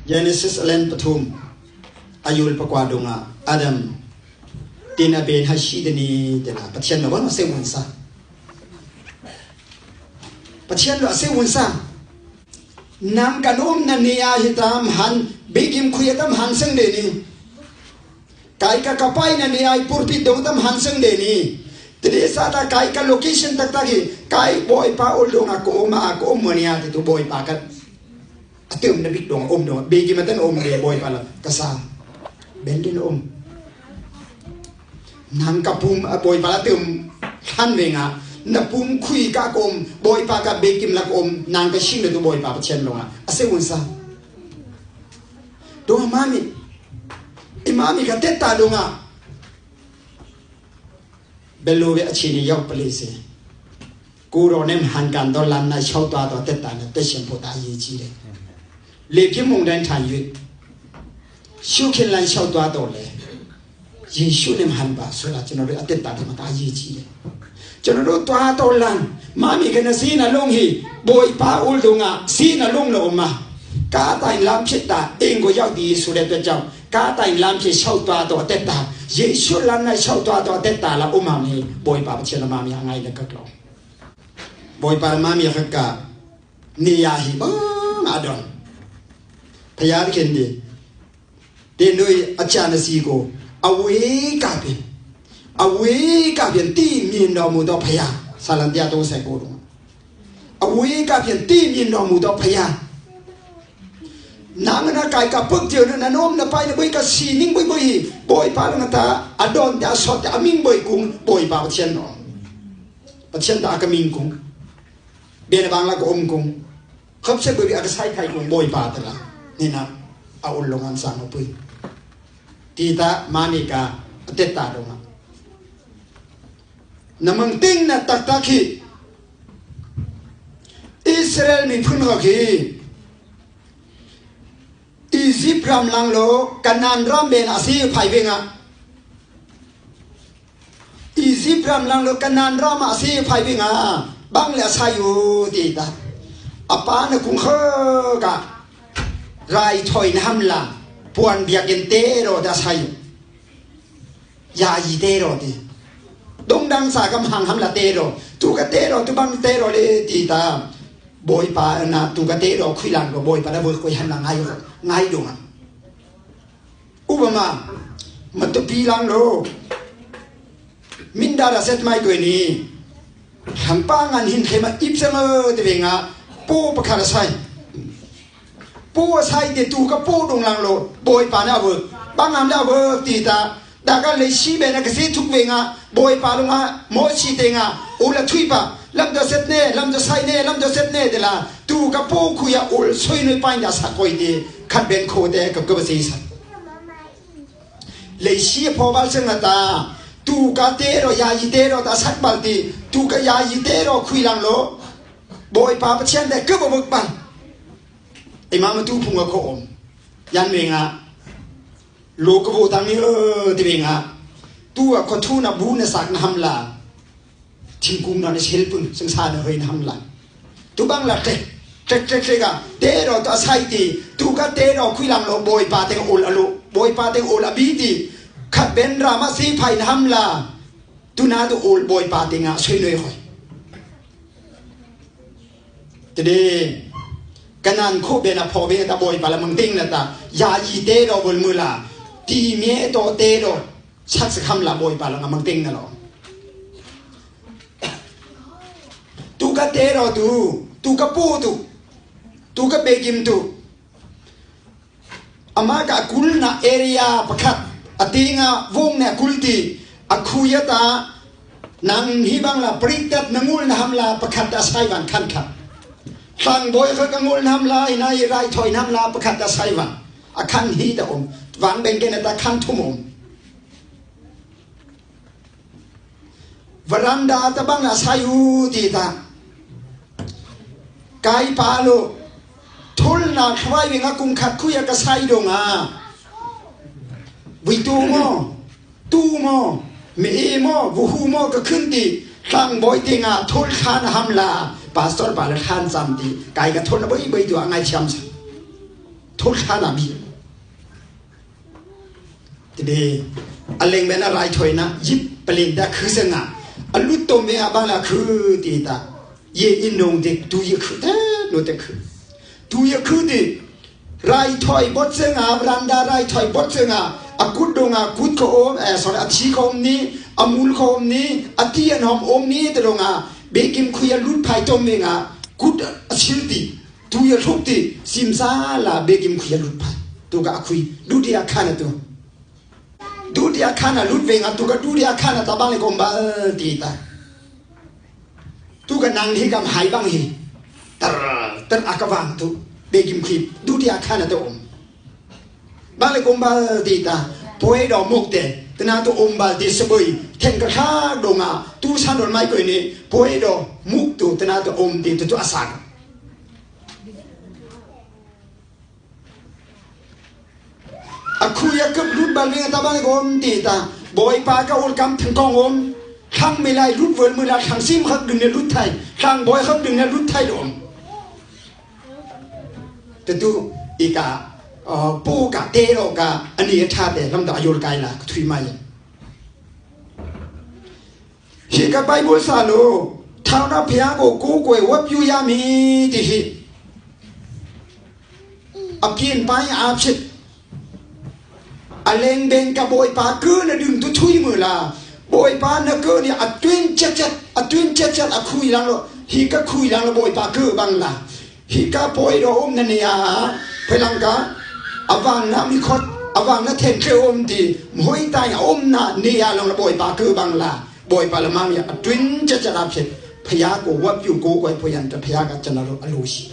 Genesis alen pathum ayul pakwa dunga Adam tina ben hashidani tena pathian lo wan se wunsa pathian lo se wunsa nam kanom na niya hitam han begim khuyatam han sang de ni kai ka kapai na niya purpi dong tam han sang de ni tede sa ta kai ka location tak ta ki kai boy pa ol dong ko ma ko monia tu boy pa ka atum na big dong dong begim atan de boy pa la kasa bendin nam kapum boy pa la tum han wenga na pum khui ka kom boy pa ka bekim la kom nang ka shin tu boy pa chen longa ase unsa do mami imami ka teta longa belo we achini yaw place ku ro nem han kan do lan na chau twa do teta na te shin pho ta yi ji le le phim mong dan than yu shu khin lan chau twa do le yin shu nem han ba so la chino re ateta ta ma ta yi ji le cho nó đôi toa to lan mà mình cái nó xí là lông hi bồi pa ul dunga xí là lông là mà cá tài làm chết ta em có giao đi xuống đây cho cá tài làm chết sau toa to tết ta dễ số lần này sau toa to tết ta là mà mi bồi pa chết là mà mi ngay là cất lòng bồi pa mà mi khắc cả nia hi ba mà đòn thầy ăn cái gì đến nơi achana si go away cả bên awi ka pian ti min do mu do phaya salan tia to sai ko do awi ka pian ti min do mu do phaya nang na kai ka puk je na nom na pai na boi ka si ning boi boi pa na ta adon ta sot ta ming boi kung boi pa chen no pa chen ta ka ming kung bien bang la ko kung khop se boi ka sai thai kung boi pa ta la ni na a ul longan sang no pui ti ta mani ka tet ta do ma namang ting na takaki Israel mi phun ho ki Egypt ram lang lo kanan ram ben asi phai venga Egypt ram lang lo kanan ram asi phai venga bang la sayu ti ta apa na kung kha ka rai thoi nam la puan biakin te ro da sayu ya yi te ro ti đông đăng xả cầm hàng hầm là tê rồi tu cái tê rồi tu băng tê rồi đi thì ta bồi pa na tu cái tê rồi khuy lăng rồi bồi pa đã bồi khuy hầm là ngay đúng không Obama mà tu pi lăng rồi minda đã set mai tuổi này hàng pa ngàn hình thế mà ít xem thì về ngã po bạc khá sai po sai thì tu cái po đông lăng rồi bồi pa na vợ băng hầm na vợ thì ta đã cái lấy xí bên cái gì thúc về ngã bồi pa luôn à mỗi chi tiền à ula thui pa làm cho set nè làm cho sai nè làm cho set nè thì là tu cái po khuya ul soi nơi bay đã sạc coi đi khát bên khô để gặp cái gì sẵn lấy xí phò bao nhiêu người ta tu cái tê rồi ya y tê rồi ta sạc bao đi tu cái ya y tê rồi khuy lăng lỗ bồi pa bắt chen để cứ vào vực bàn imam tu phung ở cổ yan mình à lô cái bộ tăng như thì mình à tu con thu na bu na sak na hamla thing kum na sel pun sang sa na hoin hamla tu bang la tre ga te ro ta sai ti tu ka te ro khui lam lo boy pa te ol alo boy pa te ol abi ti khat ben ra ma si phai na hamla tu na tu ol boy pa te nga soi noi hoi te de kanan kho be na pho be ta boy pa la mang ting na ta ya yi te ro bol mu la ti mie to te ro chắc sẽ không là bồi bà là ngắm tiếng nào tu cái té rồi tu cái po tu cái bê kim tu ama cả cul na area pakat atinga vong na kulti akhuya ta nang hibang la pritat nangul na hamla pakat da saiwan khan khan sang boy ka ngul na hamla inai rai thoi na hamla pakat da saiwan akhan hi ta wang ben gen ta khan thumom Veranda ta bang la sayu ti ta kai pa lo thul na khwai wi nga kum khat khuya ka sai do nga wi tu mo me mo vu hu mo ka khun ti sang boy ti nga thul khan ham la pastor ba la khan sam ti kai ka thul na boi boi tu angai cham sa ทุกท่านาบีทีนี้อะไรเมื่อไรถอยนะยิบเปลี่ยนได้คือเสงะอันลุตโตเมียบ้านละคือตีตาเย่อินโดงเด็กดูยคือเอ๊ะโนเด็กคือดูยคือดิไรถอยบดเสงะรันดาไรถอยบดเสงะอากุดดงอากุดโคอมสอนอาชีโคมนี้อามูลโคมนี้อาที่ยันหอมอมนี้ตรงอ่ะเบกิมคุยลุดไผ่จมเองอ่ะกุดชิลติดูยทุกติซิมซาลาเบกิมคุยลุดไผ่ตัวก็คุยดูดีอาคานะตัวดูดีอาคานะลุดเวงอ่ะตัวก็ดูดีอาคานะตาบังเลยกอมบาตีตาตัวก็นางที่กำหายบังฮีตรอากวังตัวเบกิมคุยดูดีอาคานะตัวอมบ้านเลยกงบาดีตาพอยดอกมุกเตตนาตัวอมบาดีสบายเทงกระทาดงอ่ะตู้ชันดอกไม้ก็นี่พอยดอกมุกตัวตนาตัวอมดีตัวอาสาอะคุยกับรุ่นบาลเวงตาบ้านเลยกงดีตาบอยปากาอุลกำถึงกองอมข้างไม่ไล่รุ่นเวิร์นมือละข้างซิมข้างดึงในรุ่นไทยข้างบอยข้างดึงในรุ่นไทยดอมแต่ตัวอีกาปูกะเตโรกะอันนี้ชาติลำดับอายุไกลละทุยมาอย่างเฮกับไบเบิลซาโลท้าวนาพยาโกกูกวยวับยุยามีติฮิอภินไปอาบชิดอเลงเบงกับโบยปาเกือนะดึงตุทุยมือละโบยปานะเกือเนี่ยอัดတွင်းချက်အคุยลังโลฮีก็คุยลังโลโบยปาเกือบังละฮีก็โบยโรมนันเนี่ยพลังกาอวังนะมีคดอวังนะเทนเคอมดีมวยตายอมนะเนี่ยลงระบอยปาคือบังลาบอยปาละมังเนี่ยတွင်းจะรับเสร็จพยาโกวับอยู่โกไว้พยันจะพยากัจจนารุอลูชี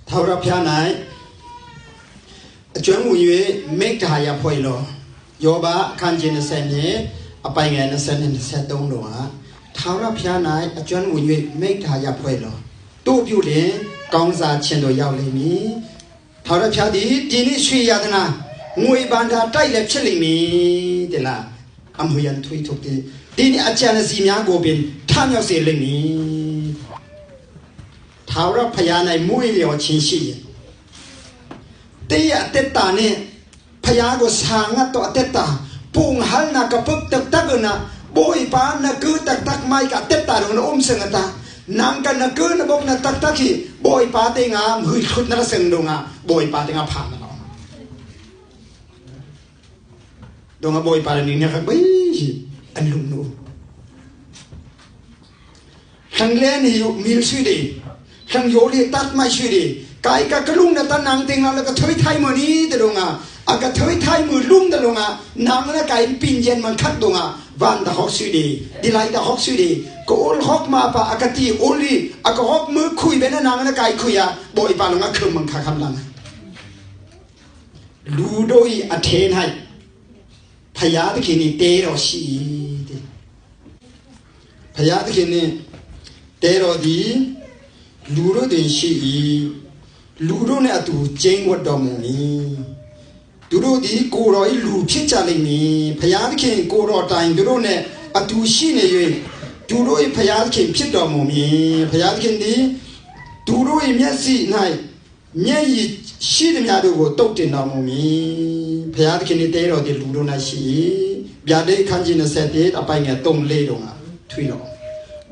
เท่ารับพยาไหนจวนมุยเมกทายาพอยโลโยบะคันจินเซนเยอไปไงนะเซนเซตงโลฮะเท่ารับพยาไหนจวนมุยเมกทายาพอยโลตู้พิวเลกองซาเชนโดยาวเลยมีเท่าไรพิจารณาดีนี่ช่วยยาดนะงวยบรรดาใต้เล็บเฉลี่ยมีเดล่ะอำหยันทุยทุกทีดีนี่อาจารย์สีมีโกบินท่านยาเสเลยมีเท่าไรพยาในมวยเหลียวชินชีเตียเตตาเนี่ยพยาโกสางตัวเตตาปุ่งหันนักปุ๊บตักนะบอยปานนักคือตักไม่กับเตตาลงน้ำเสงตานางกันนักคือนักบอกนักตักที่บอยปาเตงามหุ่ยขุดนั่นเสงดงอ่ะบอยปาเตงาผ่านนะดงอ่ะบอยปานี่เนี่ยครับเฮ้ยอันลุงนูขังเล่นอยู่มีชื่อดีขังโยลีตัดไม่ชื่อดีกายกับกระลุงนั่นตานางเตงแล้วก็เทยไทยมือนี้แต่ดงอ่ะอากาศเทยไทยมือลุ่มแต่ดงอ่ะนางนั่นกายปินเย็นมันคัดดงอ่ะวันตะฮอกชื่อดีดีไลตะฮอกชื่อดีก็โอลฮอกมาปะอากาศที่โอลีอากาศฮอกมือคุยเป็นนางนั่นกายคุยอ่ะบอยปาลงอ่ะคือมันขาคำลังดูโดยอเทนให้พยาตะคินีเตโรชีพยาตะคินีเตโรดีลูโรเดนชีลูโรเนี่ยตูเจงวัดดอมนี่ดูโรดีกูรอยลูพิจารินีพยาตะคินกูรอตายดูโรเนี่ยอตูชีเนี่ยอยู่ดูโรพยาตะคินพิจดอมมีพยาตะคินดีดูโรเมียสีไหนเมียยีชีดมีอะไรก็ตกตินดอมมีพยาตะคินเตโรดีลูโรน่ะชีบยาเดขันจินเสด็จอไปเงี้ยตรงเล่ดงอ่ะทุยหรอ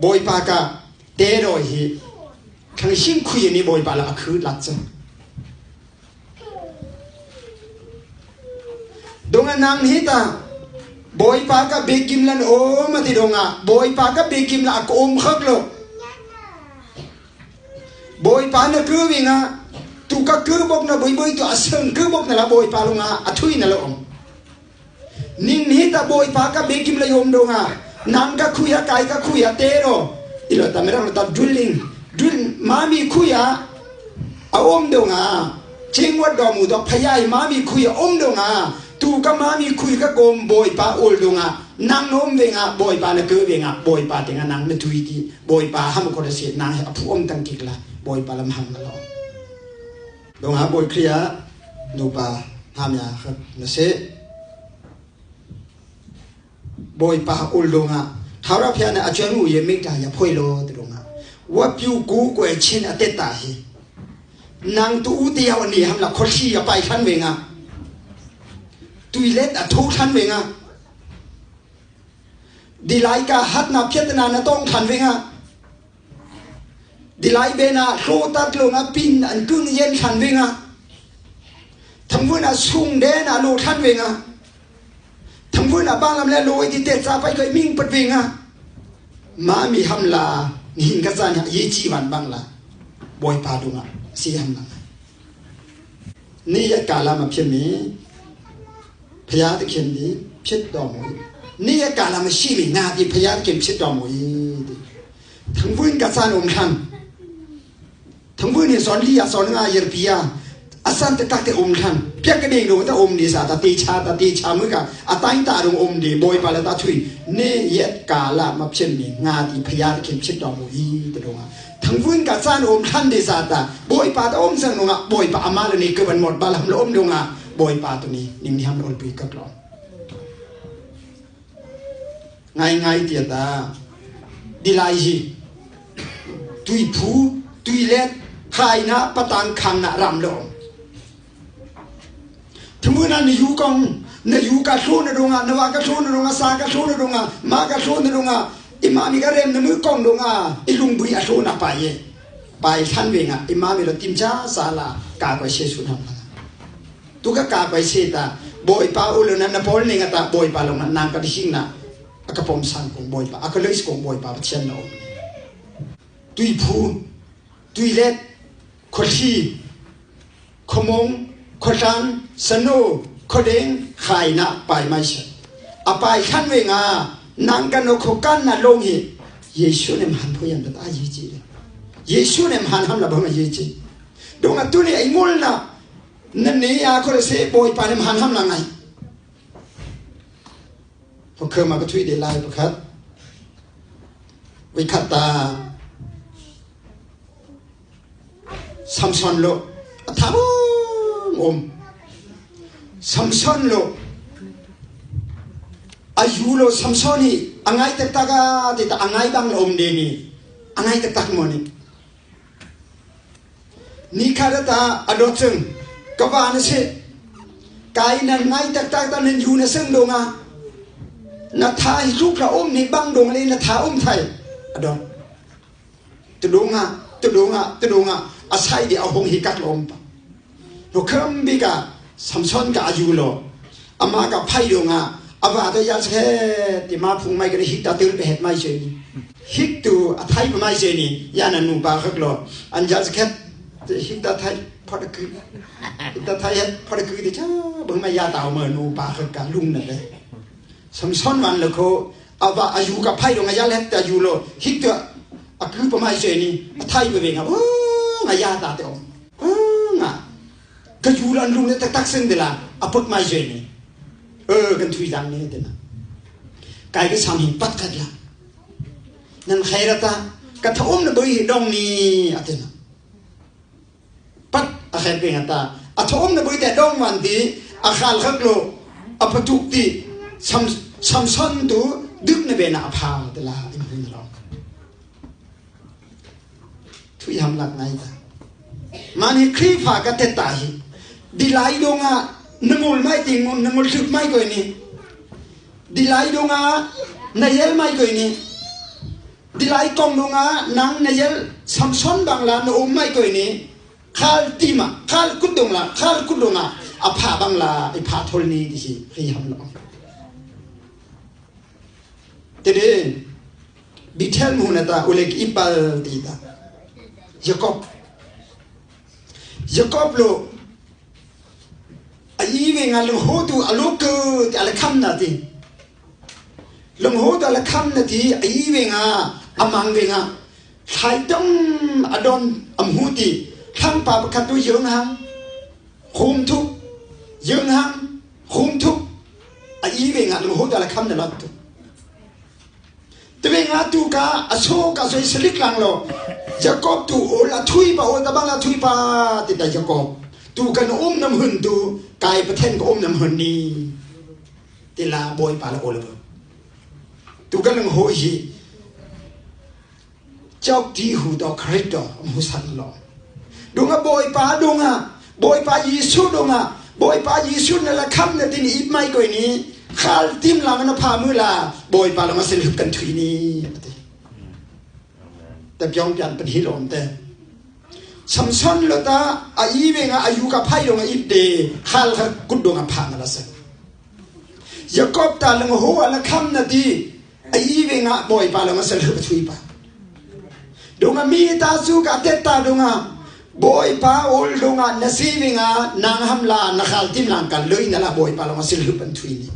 บอยปากะเตโรฮีขังชิงคุยนี่บอยปาละคือหลักจังดงนางฮิตาบอยปากะเบกิมลันโอมาติดงอ่ะบอยปากะเบกิมละกอมขักโลบอยปานะคือวิ่งอ่ะตุกะคือบอกนะบอยตัวอาศังคือบอกนะละบอยปาลงอ่ะอัทุยนะละอมนิ่งฮิตาบอยปากะเบกิมละยมดงอ่ะนางก็คุยกายก็คุยเตโรอีหลอตาเมรังตาดุลิงดุลมามีคุยอมดงอ่ะเชิงวัดดอมูดอกพยายมามีคุยอมดงอ่ะตูก็มามีคุยกับกมบอยปาโอลดงอ่ะนางน้มเวงอ่ะบอยปานะเกือเวงอ่ะบอยปาเตงนางไม่ทุยดีบอยปาห้ามคนเสียนางให้ผู้อมตังกิกละบอยปาลำหังละล้อดงหาบอยเคลียนูปาห้ามยาครับนะเสบอยปาโอลดงอ่ะท้าวราพยานะอาจารย์มูเยมิกตาอย่าพ่อยโลตรงอ่ะว่าพิวกูกวยชินอเตตาฮี นางตูเตียวอันนี้ทำละคนขี้ไปท่านเวงอ่ะตุยเล็ดทุกท่านเวงอ่ะดีไลกาฮัดนาเพียรนาต้องท่านเวงอ่ะดีไลเบนาโคตัดลงอ่ะปินอันกึ่งเย็นท่านเวงอ่ะทั้งวันอ่ะสุ่งเดนอ่ะโลท่านเวงอ่ะทั้งวันอ่ะบางลำแล้วโลยที่เตะซาไปเคยมิ่งปัดเวงอ่ะมามีทำลาหินกระซันยี่จีวันบางละบอยปาดุงอ่ะสีทำลานี่ยกาลามาเพียงนี้พยาตะเคียนนี้เช็ดดอมวยนี่ยกาลามาชีวินาที่พยาตะเคียนเช็ดดอมวยทั้งวุ่นกระซันอมทันทั้งวุ่นเนี่ยสอนลียสอนงายร์ปียอาสันตะตักเตอมทันเพียงกระเด้งดูแต่อมดีสาตตีชามือกับอาตายตาดงอมดีบอยปาลตาถุยนี่ยกาลามาเพียงนี้งาที่พยาตะเคียนเช็ดดอมวยตะดงอ่ะทั้งวุ่นกับซานอมทันดีสาตาบอยปาตอมสังนงอ่ะบอยปาอามาลนี่ก็เป็นหมดบาลามลอมดงอ่ะบอยปาตัวนี้นิ่มที่ทำโดนปีกับเราง่ายเดียดาดีไลจีตุยผู้ตุยเล็ดใครนะปะตังคังนะรำลงทั้งวันนั้นอยู่กองนอยู่กับโซนดงอ่ะนว่ากับโซนดงอ่ะสากับโซนดงอ่ะมากับโซนดงอ่ะอิมามีกระเร็มนมือกองดงอ่ะอิลุงบุยอโซนไปท่านเวงอ่ะอิมามีเราติมจ้าสาลากาไปเชสุนทำตุกกาไปเชตาบอยปาอุลนันนพอลนิงตาบอยปาลงนางกระดิ่งนะกระผมสันของบอยปาอักเลสของบอยปาเชียนเราตุยพูตุยเล็ดขดีขมงขจังสนุขเด้งไข่นะไปไม่ใช่อาไปขั้นเวงานางกันโคกันนะลงหิเยซูเนี่ยมันพยันตัดอายุจีเยซูเนี่ยมันทำละบ้างเยจีดงตัวนี้ไอ้งูน่ะนั่นนี่อาคนเสบอยปาเนี่ยมันทำละไงพอเคยมาก็ทุยเดลัยประคัดวิคัตตาซัมซอนโลทำซัมซอนโลอายุโลซัมซอนนี่อังไงตักตากาติตาอังไงบางอมเดนี่อังไงตักตักมันนี่ข้าราชการอดจึงกบานเสกายนั้นไงตักตากตานั้นอยู่ในเส้นดงนัทายลูกพระอมนี่บางดงเลยนัทาอมไทยอดตุดงอาศัยเดียวหงหิกัดลมปะเราเพิ่มบิกาสัมซอนกับอายุโลอามากับไพ่ดงอาวาตยาสแค่ที่มาพุงไม่ก็ได้ฮิตตาตื่นไปเหตุไม่ใช่ฮิตตัวไทยไม่ใช่นี่ยานันนูบาขักโลอันยาสแค่ฮิตตาไทยพอดคือฮิตตาไทยพอดคือที่ช้าบึงไม่ยาเต่าเมื่อนูบาขักการลุ่มนั่นเลยสัมซอนวันเลยเขาอาวาอายุกับไพ่ดงยาเล็ดแต่อายุโลฮิตตัวคือประมาณเช่นนี้ไทยไปเองครับงายาตาเตอก็อยู่แล้วลุงเนี่ยตักเส้นเดล่าอภักไม่เช่นนี้กันทุยดังนี่เดน่ะกายก็สามีปัดกันละนั่นใครละตากระทอมเนี่ยบริดองนี่อะเดน่ะปัดอะไรเป็นอะตาอะทอมเนี่ยบริแต่ดองวันที่อาคาลขักโลอภัตุกที่ซัมซอนตัวดึกเนี่ยเป็นอาภาเดล่าอินฟินเราทุยทำหลักไงตามันให้คลีฟ้าก็เตะตาหิดีไลดงนงุลไม่ติงุลนงุลสุดไม่ก่อยนี่ดีไลดงนายเอลไม่ก่อยนี่ดีไลกองดงนางนายเอลซัมซอนบางลานอมไม่ก่อยนี่ข้าตีมาข้ากุดดงละข้ากุดดงอาผาบางลาไอผาทลนี้ดิสิให้ทำหรอกแต่เดี๋ยวบิเทลมูนตาอุเลกอิบาลตีตายากอบโลไอ้เวงลงโหตูอลูกที่อะไรคำนาทีลงโหตูอะไรคำนาทีไอ้เวงอามังเวงใครต้องอดอนอมหูตีข้างป่าประคัตตัวยืงหังคุมทุกยืงหังคุมทุกไอ้เวงลงโหตูอะไรคำนั่นละตุแต่เวงตูกาอโศกอโศกสลิกลังโลยากอบตูโอละทุยปะโอตะบังละทุยปะติดแต่ยากอบตูกันน้ำหุ่นตูกายประเทศก็น้ำหุ่นนี่ติลาบอยปาละโอละตูกันลังโหยีเจ้าที่หูดอกคริตดอกมุสันหลอ dunga boy pa Yesu dunga boy pa Yesu na la kham na tin ip mai koi ni khal tim la na pha mu la boy pa la ma sil hup kan thui niแต่ยองยันเป็นฮิโรมแต่สัมสันละตาอาเวงอายุกับไพ่ดงอิบเดฮัลกุดดงอพังละสักยากอบตาลงหัวละคำนาทีอาเวงอาบ่อยปาลงมาเสลบทุยปาดงมีตาสู้กับเตตาดงบ่อยปาโอลดงนาซีเวงานางฮัมลานาคาลติมลังกันเลยนั่นละบ่อยปาลงมาเสลบันทุยนี่